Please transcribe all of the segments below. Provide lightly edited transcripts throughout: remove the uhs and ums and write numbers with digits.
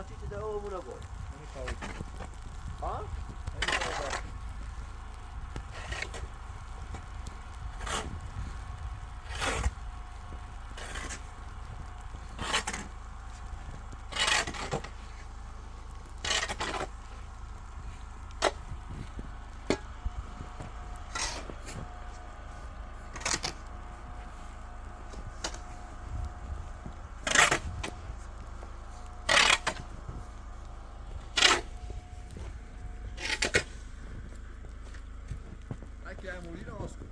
چی ده او برو بود ها معمولی رو آس کن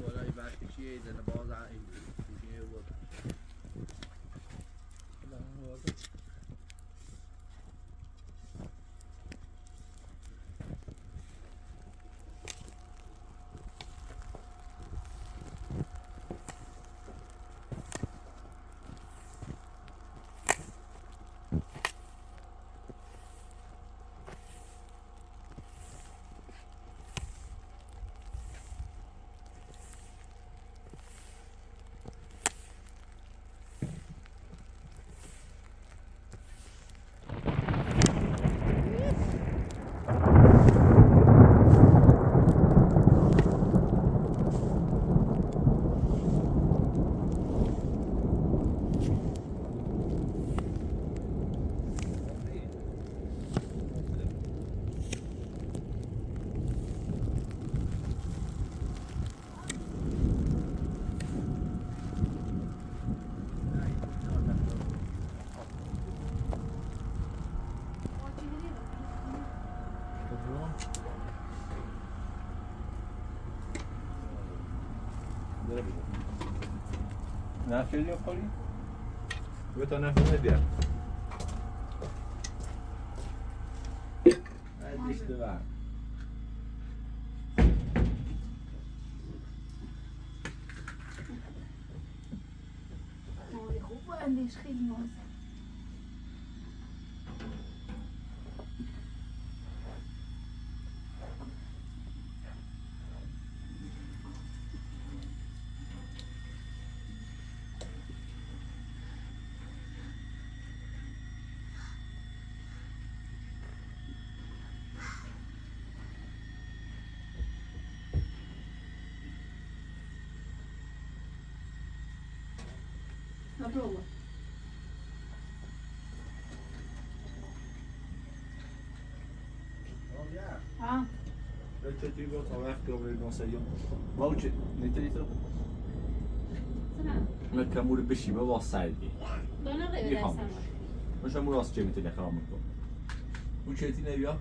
والله وقتی چیه زنه باز این کوچینه بود نفیلی بخوری؟ به تا نفیلی بیار دیشته بر خوب بندش خیلی نازه Попробуй. Ah, Eu te digo outra vez que eu não sei. Volta, nem te disse. من کمور بشیمه واسردی دانا غیبه دستم باشه مور راست چه میتونه خراب میکن اون چیتی نبیا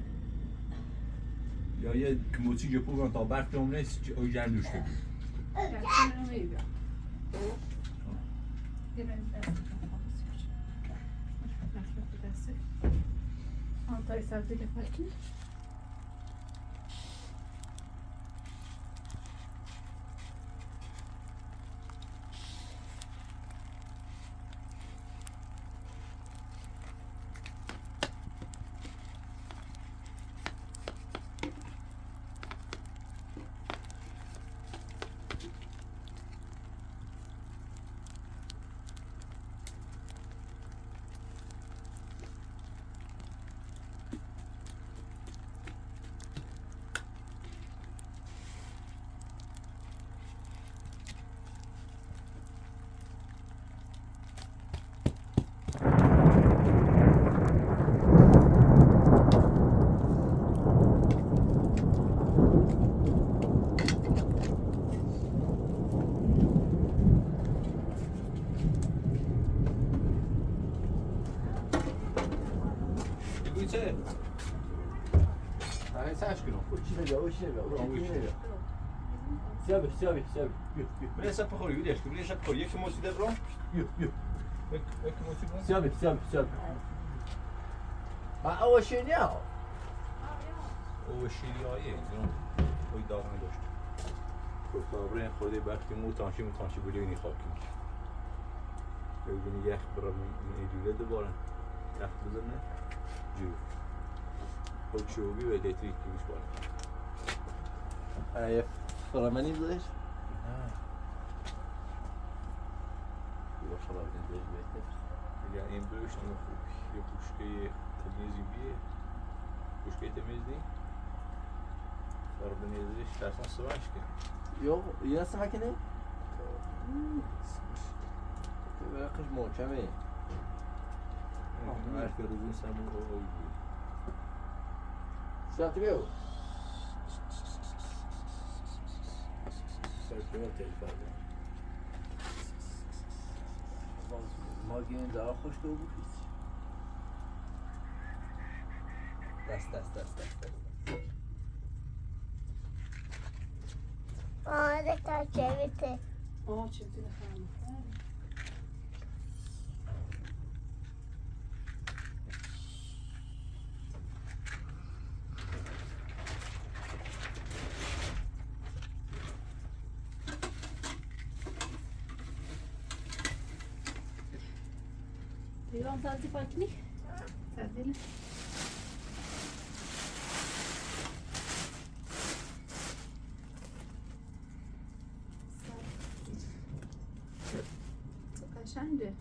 یا یه کموچی جپو تا برف دوم نیست که اوی جرم دوشته بود دستم رو میبیا تای سبزی که پاکی چه؟ همه سرش کنم سیابی من شب بخوری ویدیش که من شب بخوری یک موسی در برام یک موسی برام سیابی اول شیرینی ها او شیری هایه اوی داغ نداشت کابرین خورده برخی موتانشی بلیونی خاکی ببینی یخ برام ایدوله دوباره یخ بزنه جو خود شوگی و لیتریک بیش باره یه فرمانی بودش؟ olabilir. Mecburiyette. Ya این برشت خوب یه بوشکه تمیزی بیه بوشکه تمیز değil sonra bunu ezdir istersen sıvaş ki Yok, yine sakin et. Böyle kış muhkeme. her şey uzun sen bu o gibi Satıyor. sarkıyor telefon Magin daha hoş da olur hiç. Dest. آره تا چویته آه چه تلفن Diyorum sadece pakni. Sadece. قشنگه.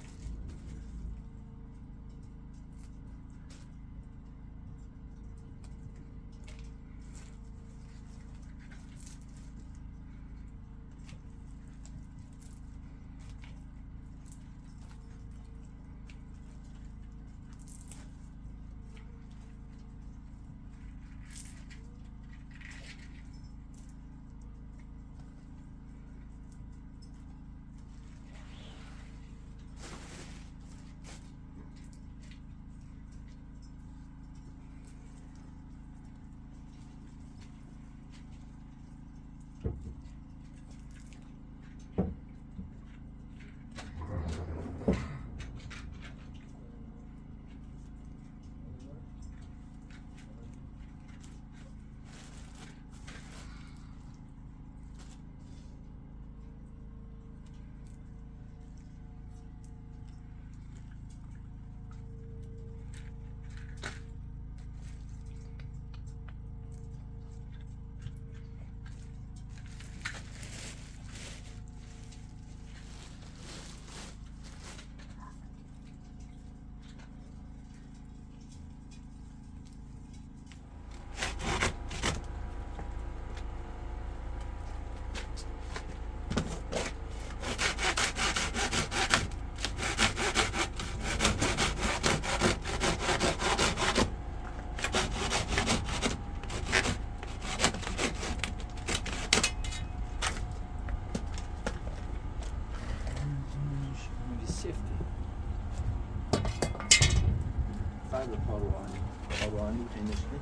Sadece paruani. Paruani peynirli.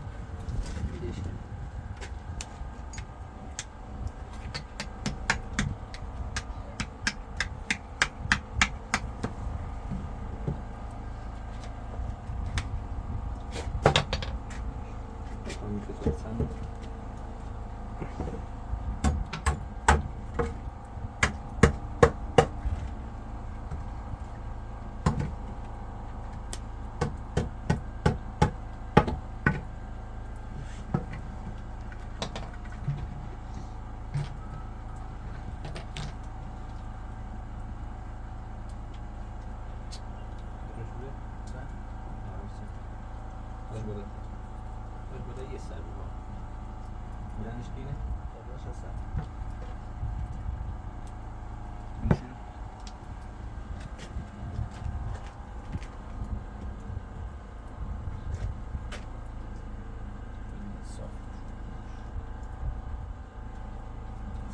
Bir de işte. Burada yeser bu. Yanlış değil mi?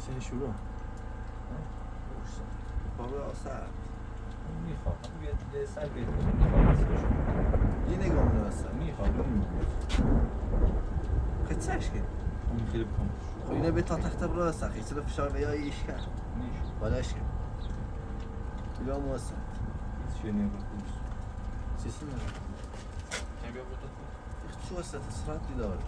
Sen şunu. Baba olsa میخوام یه سر بهتون میخوام yine gömülmezse. میخوام Kaçsaymış ki? اون خیلی بکن خب yine bir tatakta burası. İçine fışar veya iş gel. نیش Bana aşkım. Biliyor musun sen? هیچ چیزی نمیخوام Sesin ne? Sen bir burada Şu esnada sırat bir daha var.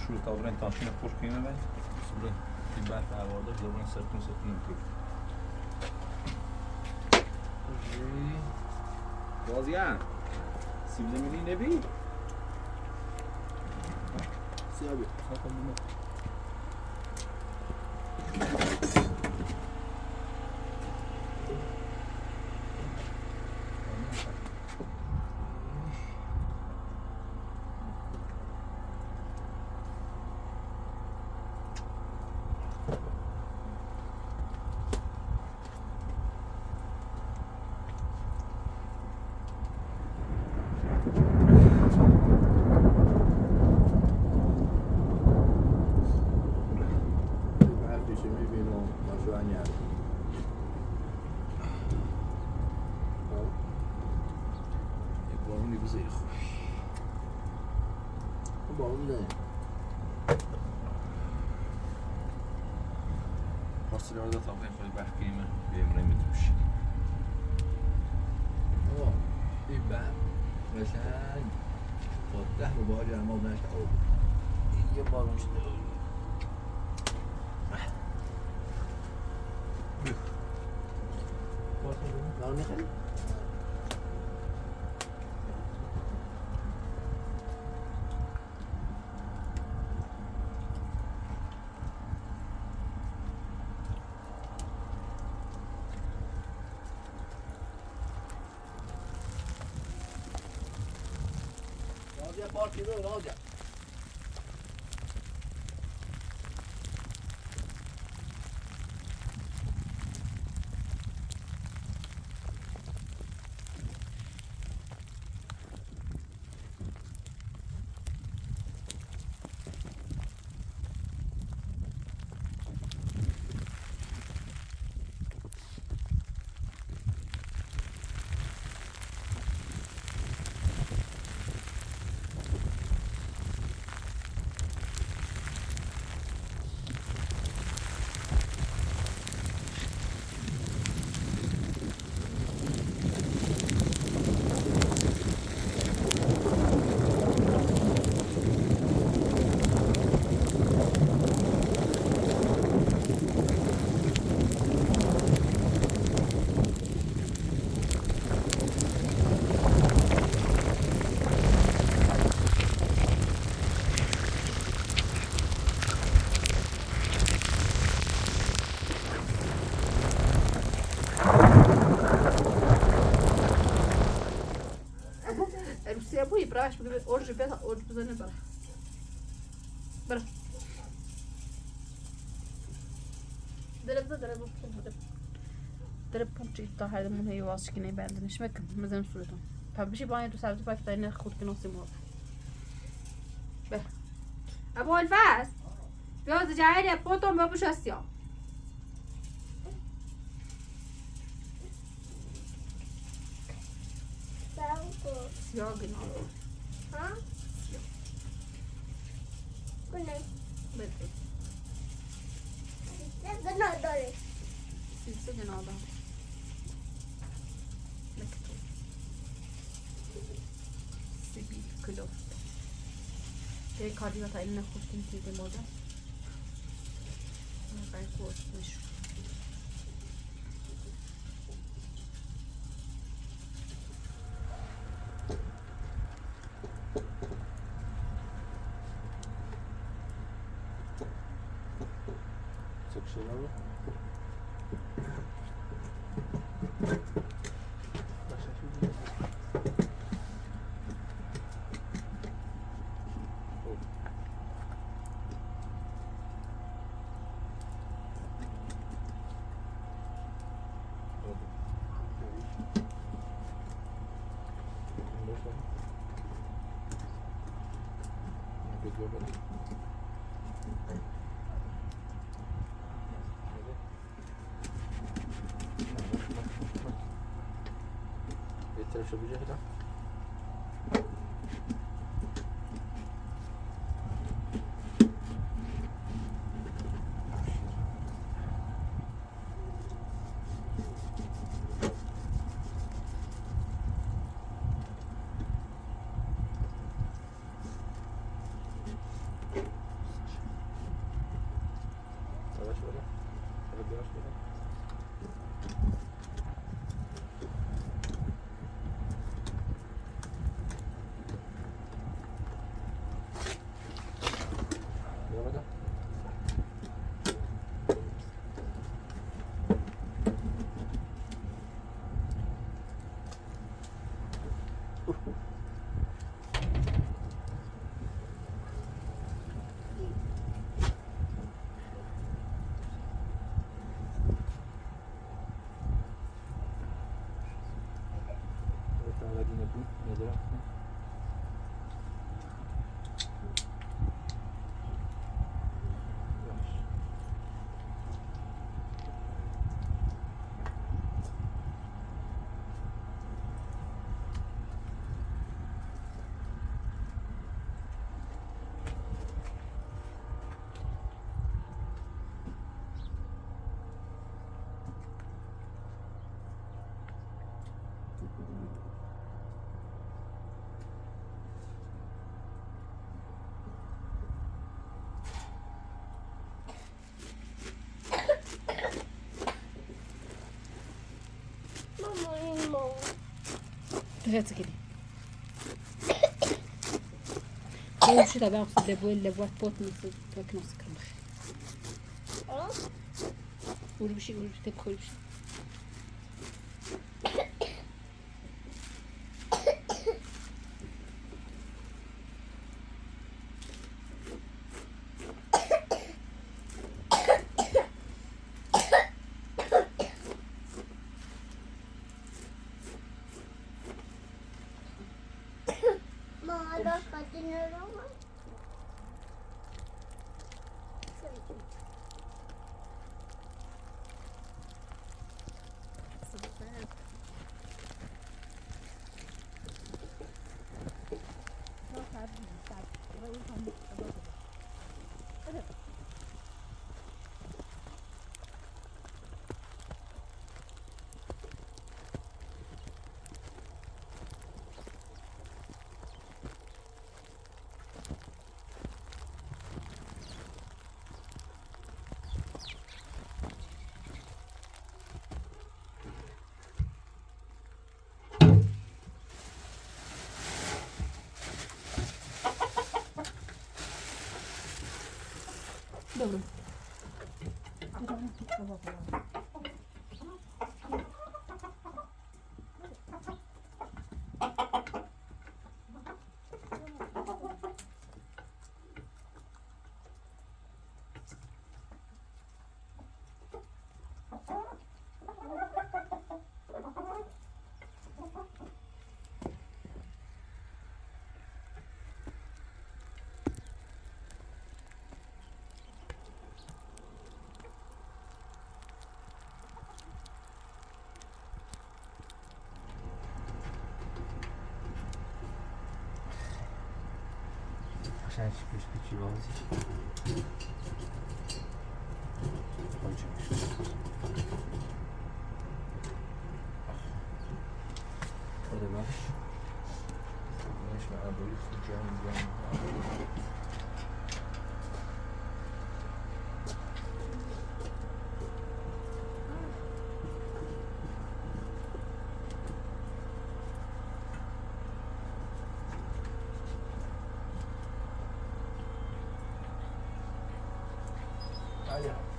شروع تا برن تاشین خوش کنیم و صبح این بعد آورده زبان سرتون میکنیم. بازیان سیب زمینی نبی سیابی ساکن بمون. برفیشه میبینم باشو انیر یک بارونی بزیر خوش بارون میزنیم حاصل آرده تا بخیر خود بخکیم بیم نمیتوش. آه این بعد قشنگ با 10 به بار جرمال نشد این یه بارون شده بارون میخوایی؟ راجع پارکی رو راجع روسیه بوی براش بگه اورج بزنه برا داره پوچی تا هردمون هی واسه که نبندنش مکم مزن صورتون فبشي باين تو سالت باك تاني خود که نصی مرد برا ابو الفاس بيوز جايري بوتون بابوش اسيا سيا گنا ها؟ کنه بده گنا داره سیسه گنا دا مکتوب سیبیل کلوفت یه کاری تا این نخوشتیم دیده مادر نباید کوست نشون Sakşıları. Yeter şu bir şey daha. تفاتي كده ومشي تبع خص دبول لبوات بوت نص تاك نص كرمش قولي بشي تبخل بشي ما دا خاطر رو Добре. Wahrscheinlich spielt die Rose sich. Oder was? Nicht mehr aber ich German. Ja.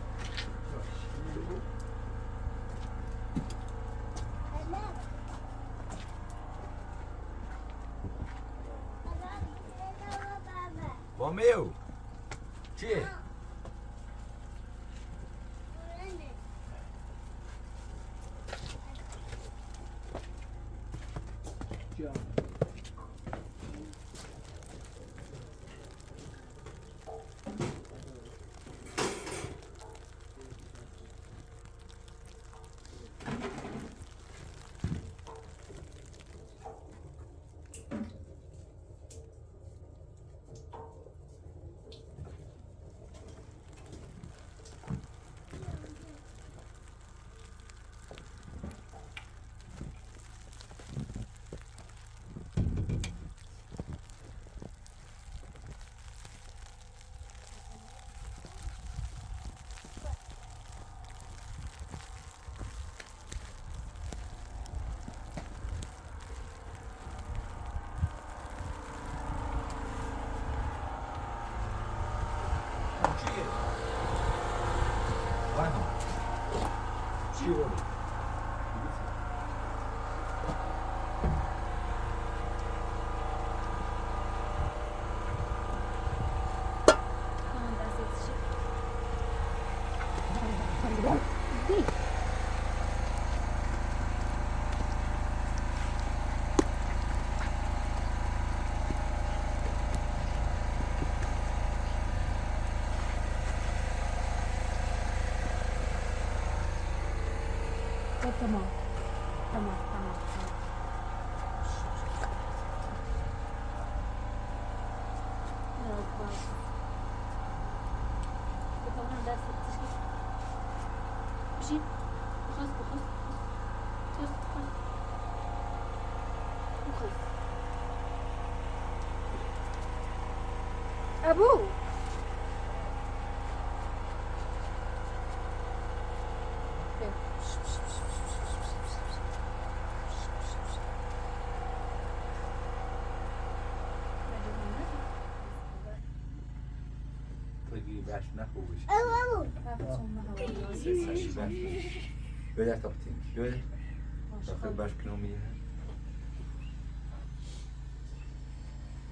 Romeu! Che! Ja. تمام تمام تمام أبوه برف نخوبش Ama سرسش برف بده تابتین بده داخل برف کنو میره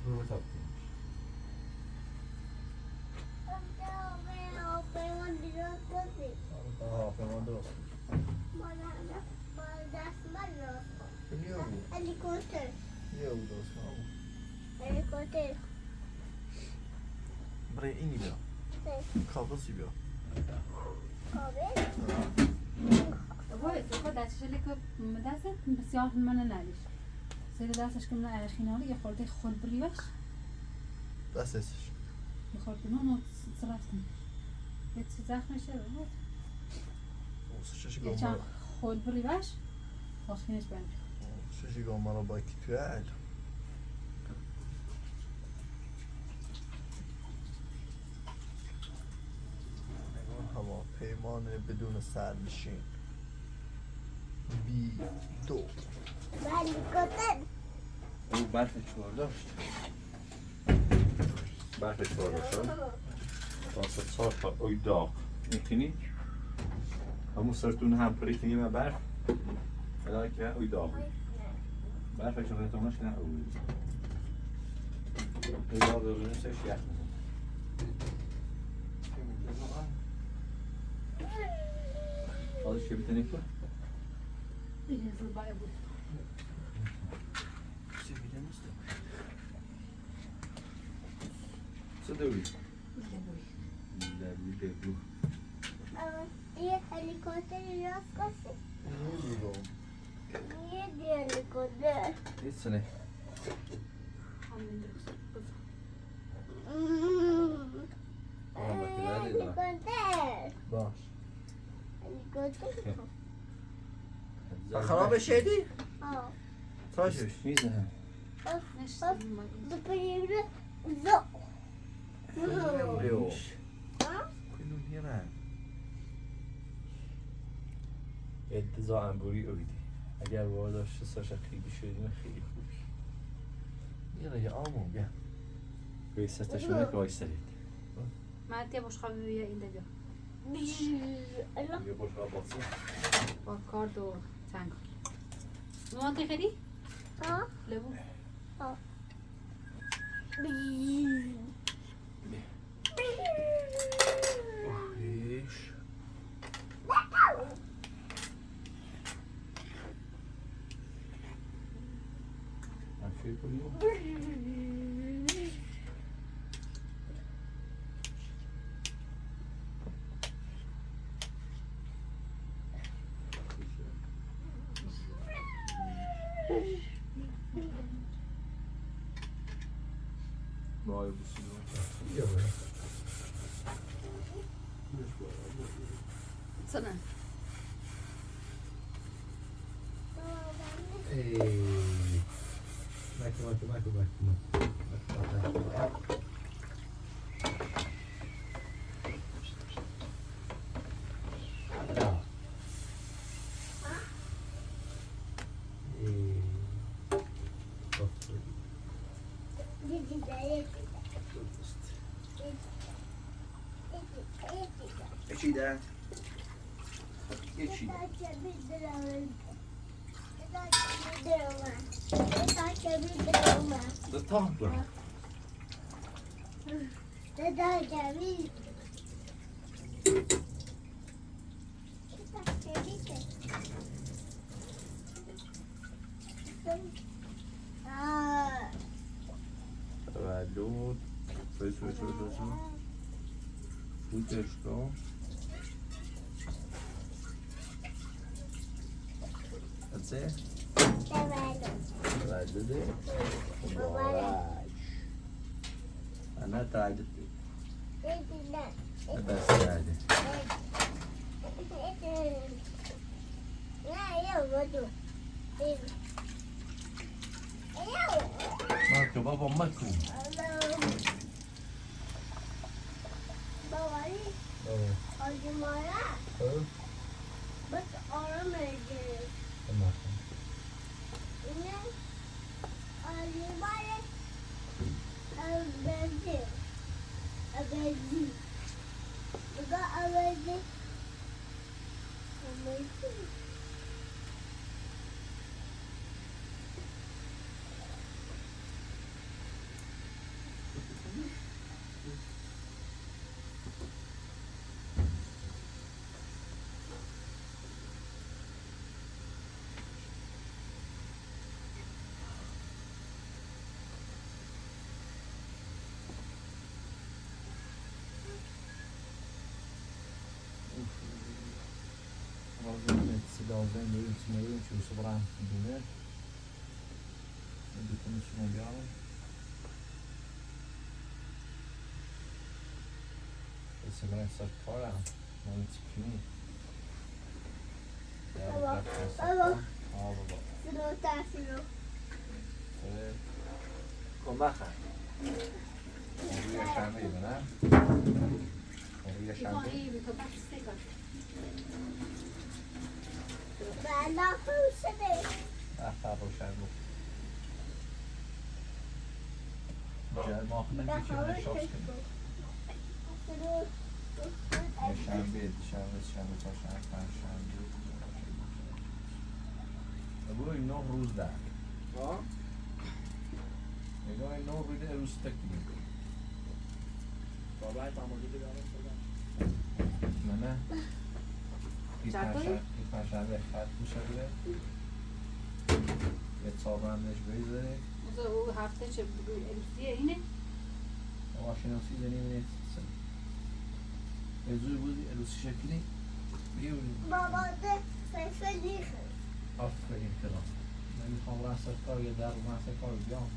رو تابتین آها پیمان درست نیو بود Helikopter. نیو بود درست کنم Helikopter. برای اینی بیا کاغذی بیا Abi. وای تو دستش که دست بسیار من نلیش سر دستش که من ارشینالی یه خورده خود بریوش دستش یه خورده نه صرفتم یه چیز زخمش رو ششی یه چند خود بریوش آخینش بند ششی گام رو با کی توی عل هوا پیمان بدون سرنشین بی دو Helikopter. او برف چوار داشت برف چوار داشت واسه صار تا اوی داغ میتونی همون سرتون هم پریکنی و برف الان که اوی داغ برف چوار داشت که نه اوی داغ رو نسش یخ حالش که بیتنی کن این هزار بای بود Co dobi? دیگه بوی Deblu. Niye helikopter yaskası? Niye diye helikopter? Hiç ne? همین درست بود Helikopter. باش Helikopter. خراب شدی؟ Aa. تاشش میزنم. نشتم Zıpırıyorum. Zop. Yo. Ha? کنو میرن اتضاع انبوری اویدی. اگر واداشت ساشا خیلی شدیم خیلی خوب. میره یه آمون بیا قیستشونه که آیسترید. من تیه باشخواه بیا این بیا Allah. یه باشقا باسی. با کارد و تنگ نوانتی خیلی؟ Ha? لبو ایش افشای کنیم. وای بسیدون سنه ای مکو چیده؟ یه چیده ده tam dur. تولد سوی فوتشکا هسته؟ تولده مبارک انا تولد بس کرده مکو بابا مکو Bak aramayacağız. Yine Ali Bale Abedi. بگاه آوردی آوردی لازم بریم سیمه چون صبرم دونه میتونیم سیمه بیارم سیمه سر کارم من چکنی بابا بابا سلو تحصیلو کن بخر روی شنبه ایده نه روی شنبه بلا خوشده بخر روشن بود جرم آخه نمیشه شاست کنیم شنبه شنبه تا شنبه پنج شنبه بروی 9 روز در نگاه این 9 روز تکنیم بابا تمالی بیارم نه این پنجشنبه خط میشه بره یه صابرندش بریزه او هفته چه روسیه اینه؟ ماشیناسی زنیم یه زوی بود روسی شکلی بابا ده فلفل لیخه آفرین کلا من میخوام راه سرکار یه در راه سرکار بیام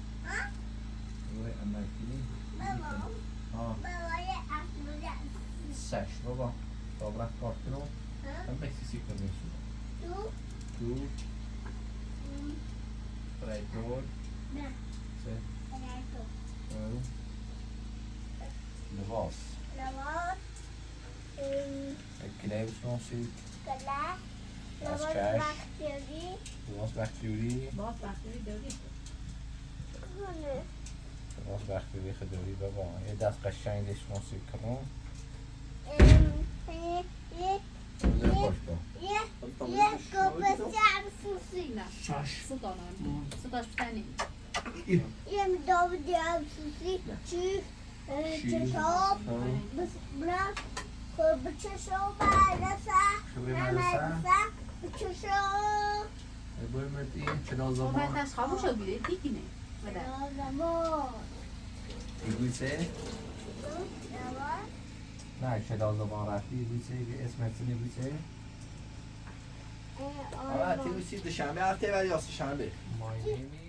روی عمل کنی بابا بابای اصلی سش بابا صابرند کار کنم هم بکسی کنیم تو برای دور نه سه برای تو لباس لباس کلیبس نوسی کلا از لباس چشم. بختیاری لباس بختیوری باز بختیاری داری کنه لباس بختیوری خدوری بابا یه دست قشنگش نوسی کنم بزر خوش با یه کپه سر سوسی نه سه دانم سه داشت بتنی یه مداودی هم سوسی چی چشاب برم خب به چشاب برسه به چشاب بریم این چنان باید زمان از خاموش رو بیده دیگی نه بده زمان ایگویسه نه چنان زمان رفتی ایگویسه اسمت ایگویسه آره تیویسی دوشنبه هفته ولی آسه شنبه مایمی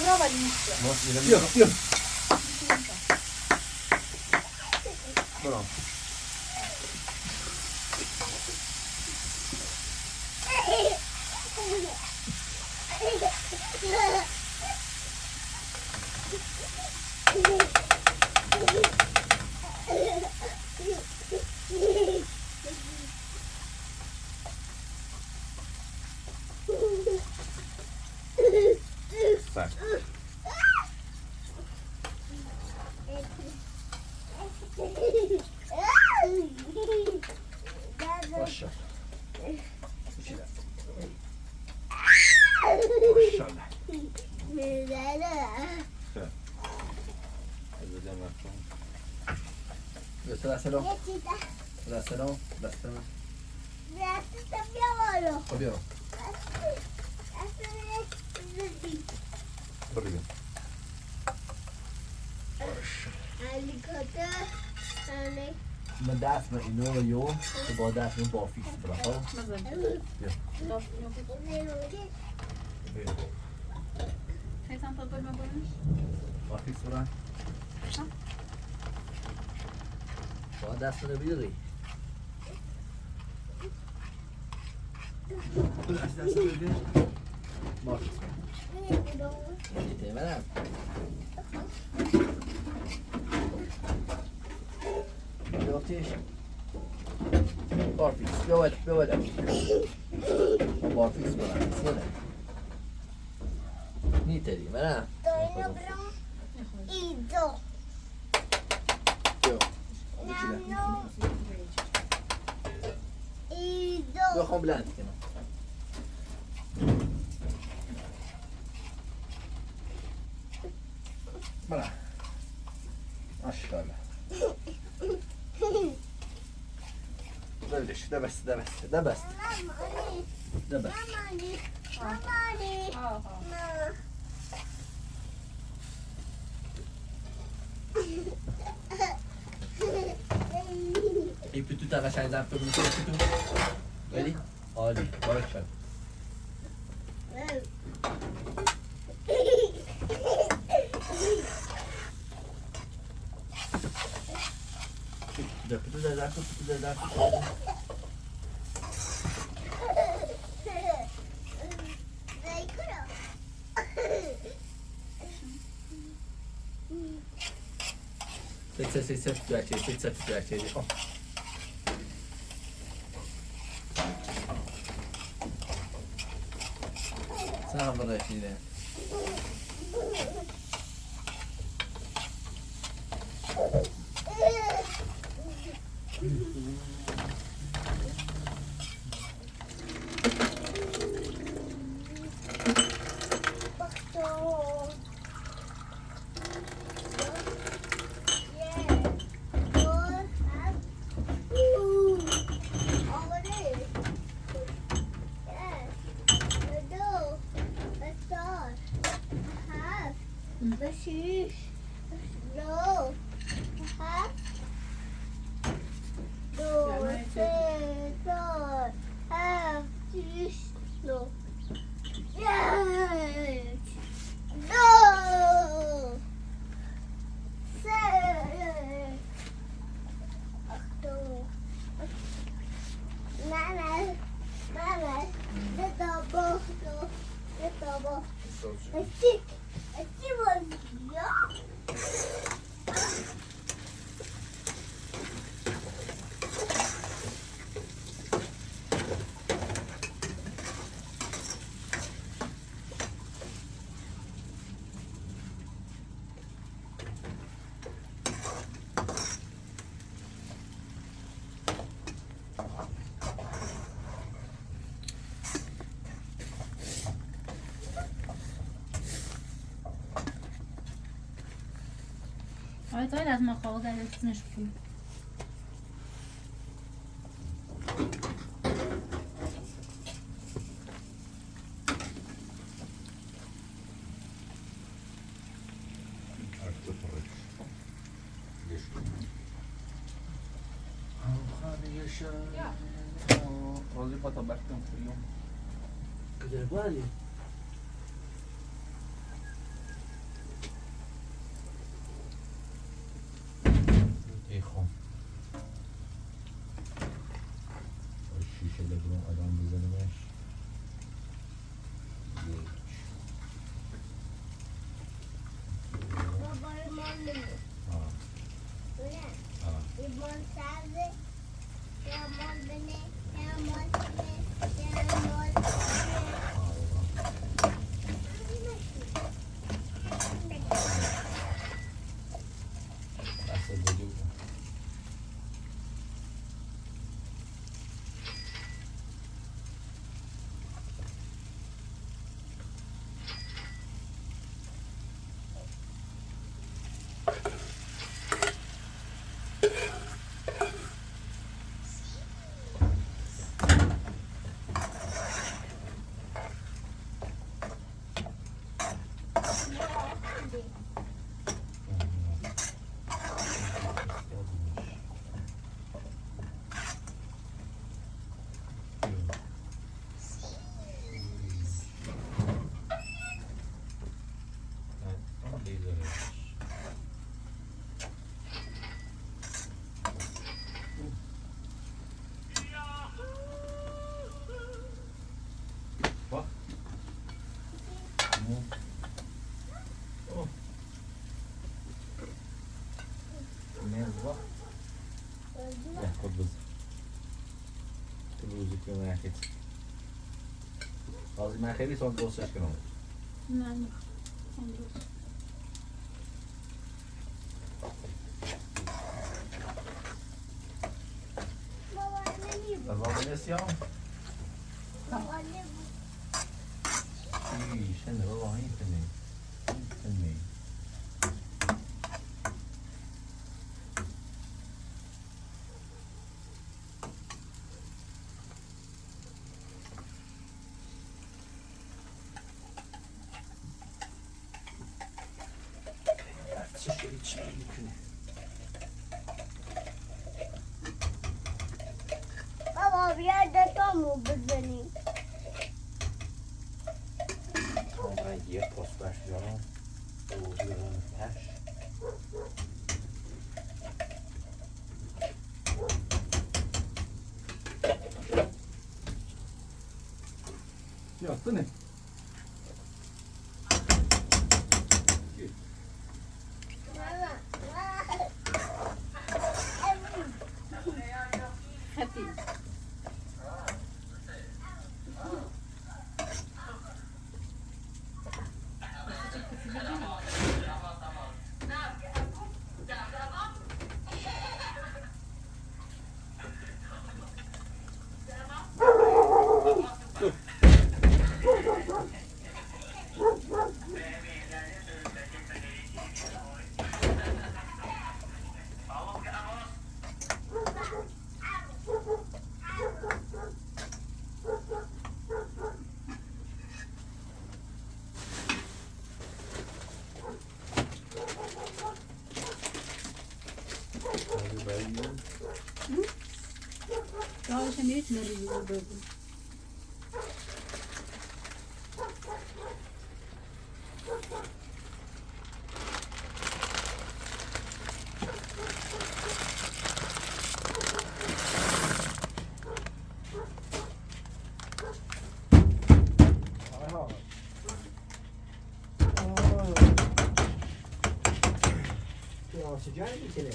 برو ولی نیست. بیا بیا برام سر باشه بشیدم بزنم رفتم بسه سلام سلام سلام خب بیا برو بیا من دست من اینو رو یو که با دست من بافیش برا ها Teyzem tadı bölme bölmüş. بافیش برا با دست رو بیاری دست رو بیاری بافیش دیده منم بیافتیش بافیش بیا بده بافیش برا سنه نیتری منم بخوام بلند کنم برا ماشاءالله ده بس این پیتو تا قشنگ ضبط کنی پیتو ولی عالی بارک شد پیتو در Sitt du aktiv. Sen var det yine. آره تا از ما خواه در اسمش کنیم Rosi fatto battere un figlio. Che te ne guardi? لیمون سبزه لیمون بنه لیمون بنه لیمون دست بزرگ خود بز روزی که من خیلی بازی من خیلی سال دوستش کنم نه بابا نمیبود بابا بنسیام بابا نمیبود شنه بابا این تنه چی میکنه بابا بیا دتامو بزنیم من یه پاس برش دارم او بیرون پش یاستنه خطی دارش هم یک مریضی رو بگو Oxygen میکنه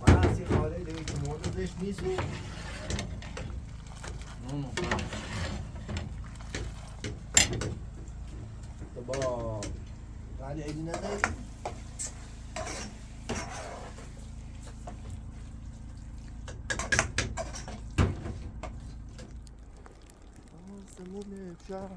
واسه خاله دیگه که موردش نیست تو با ولی ایدی نداری آسمون شهر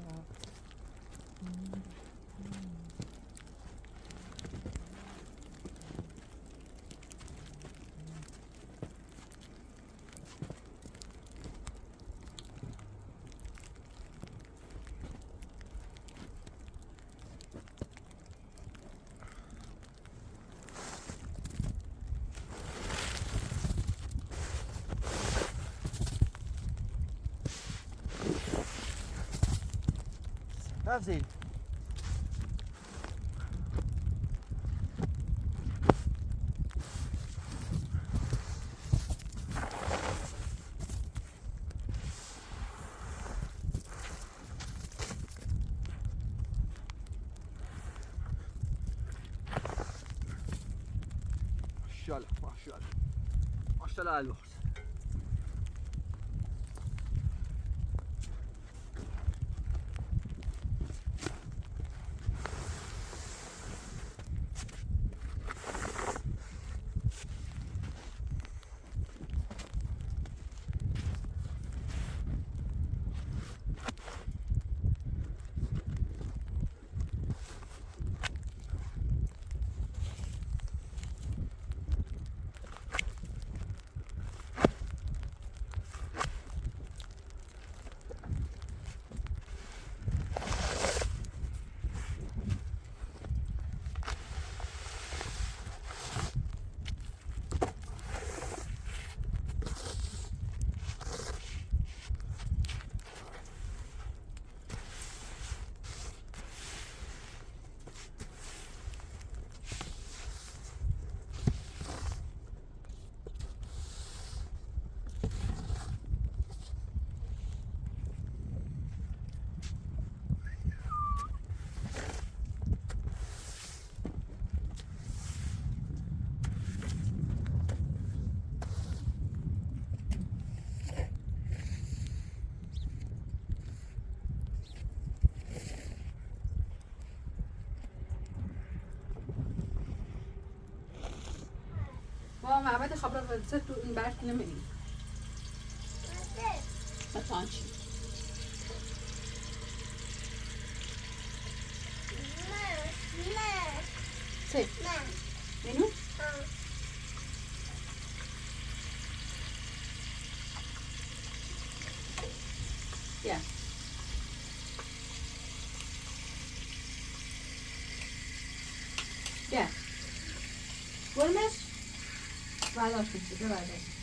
That's it. ماشاءالله ماشاءالله البخت بابا معبد خبرت ست این برک نمیدی مثلا چی؟ سی منو؟ یا یا برمش برداشت میشه برداشت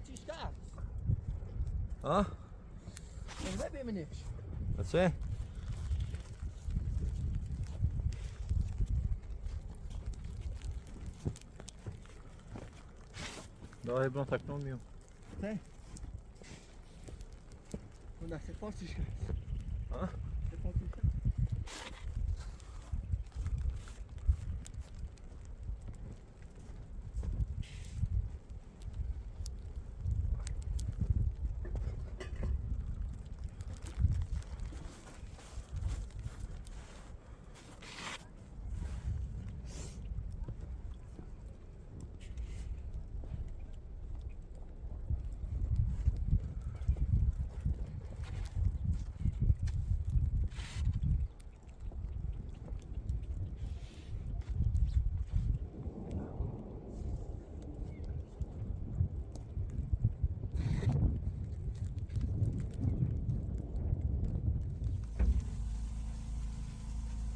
چیش کرد؟ ها؟ اینجا ببینیش. چه؟ Daha Hebron takın olmuyor. Ne? Bunda seport çiş kerد. Ha? Seport çiş kerد.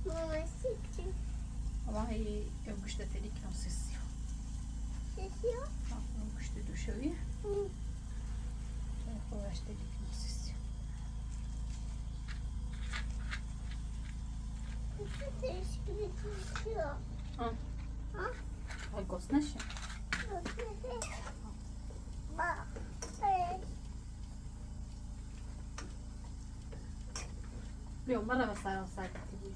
Mamãe, sim. والله eu gostei de que não sei se Sessiu? eu gostei do show e eu gostei de que não sei se O que tem escrito aqui, ó? eu gosto né Xê? اليوم مرة بس على وسائل التلفزيون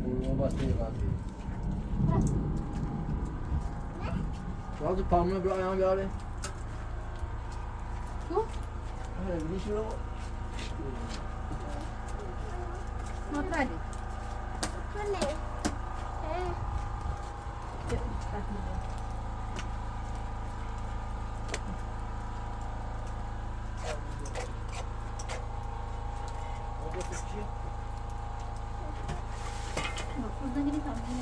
Burma basıyor kanka. Bazı parmağı bir ayağını bir arayın. شو؟ Evet, bir şey yok. ما تراجع Falei. Orada seçiyor. المفروض نجري تعمل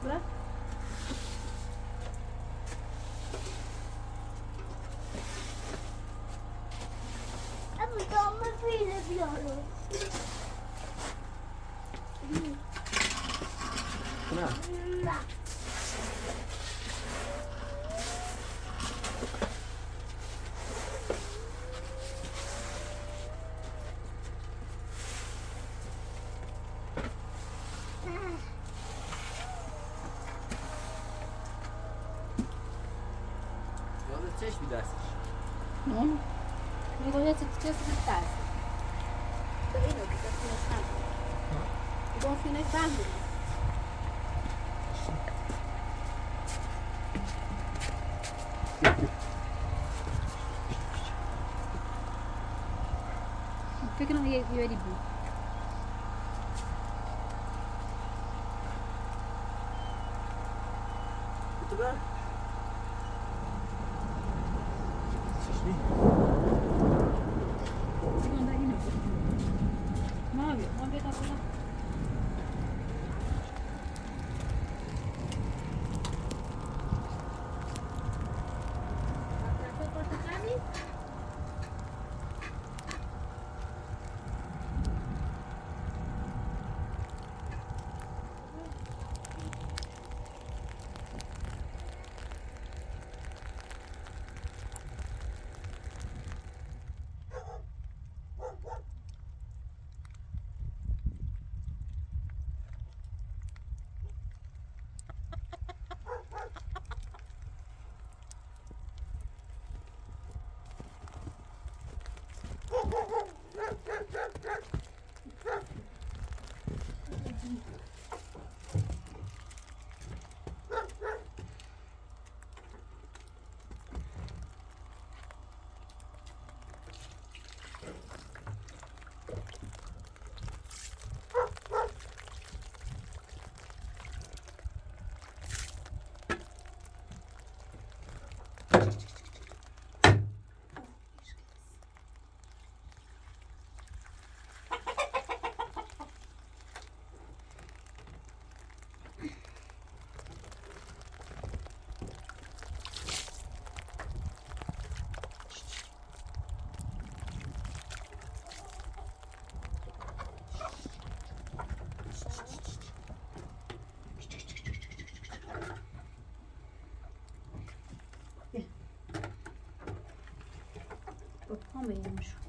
بره Ama dolma böyle biliyorum. Buna. Yolda çeş bir ders. Non, mi voglio sentire sul tasto. Dove lo che sta finestrando? Devo finestrando. Perché non io di più? Kutu ver. Şişli. Seconda yine. Mavi, mavi da burada. بینمشون